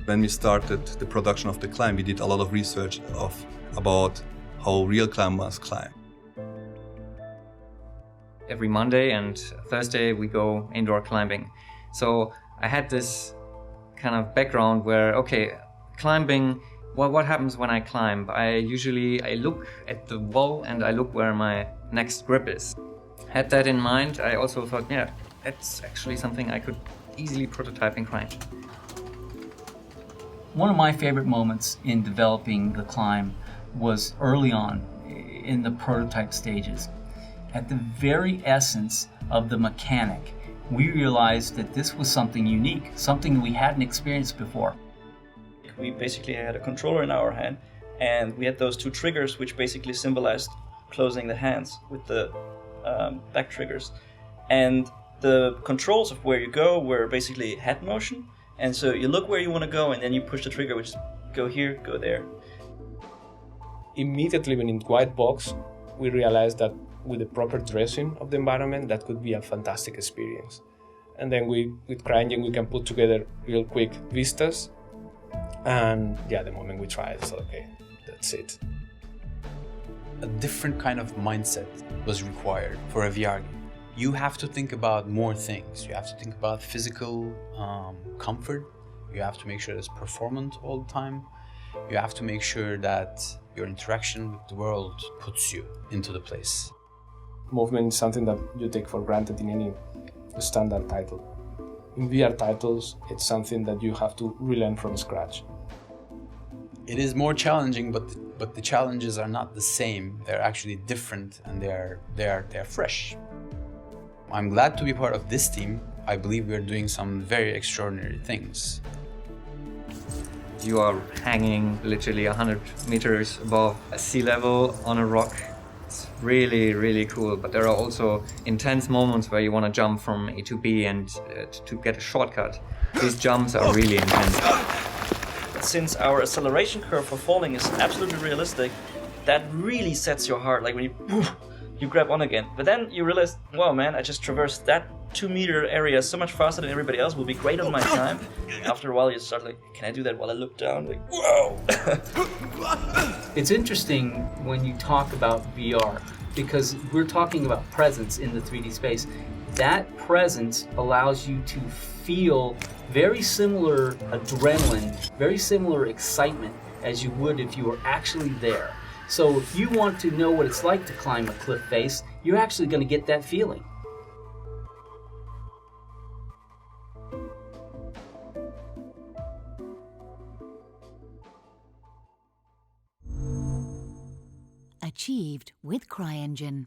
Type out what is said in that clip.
When we started the production of the climb, we did a lot of research about how real climbers climb. Every Monday and Thursday we go indoor climbing. So I had this kind of background where, okay, climbing, well, what happens when I climb? I look at the wall and I look where my next grip is. Had that in mind, I also thought, yeah, that's actually something I could easily prototype in CryEngine. One of my favorite moments in developing the climb was early on in the prototype stages. At the very essence of the mechanic, we realized that this was something unique, something we hadn't experienced before. We basically had a controller in our hand, and we had those two triggers which basically symbolized closing the hands with the back triggers. And the controls of where you go were basically head motion. And so you look where you want to go, and then you push the trigger, which is go here, go there. Immediately when in White Box, we realized that with the proper dressing of the environment, that could be a fantastic experience. And then with CryEngine, we can put together real quick vistas. And yeah, the moment we tried, it's okay, that's it. A different kind of mindset was required for a VR game. You have to think about more things. You have to think about physical comfort. You have to make sure it's performant all the time. You have to make sure that your interaction with the world puts you into the place. Movement is something that you take for granted in any standard title. In VR titles, it's something that you have to relearn from scratch. It is more challenging, but the challenges are not the same. They're actually different, and they're fresh. I'm glad to be part of this team. I believe we're doing some very extraordinary things. You are hanging literally 100 meters above sea level on a rock. It's really, really cool. But there are also intense moments where you want to jump from A to B and to get a shortcut. These jumps are really intense. Since our acceleration curve for falling is absolutely realistic, that really sets your heart. Like when you grab on again. But then you realize, wow, man, I just traversed that 2-meter area so much faster than everybody else. Will be great on my time. After a while, you start like, can I do that while I look down? Like, whoa! It's interesting when you talk about VR, because we're talking about presence in the 3D space. That presence allows you to feel very similar adrenaline, very similar excitement as you would if you were actually there. So if you want to know what it's like to climb a cliff face, you're actually going to get that feeling. Achieved with CryEngine.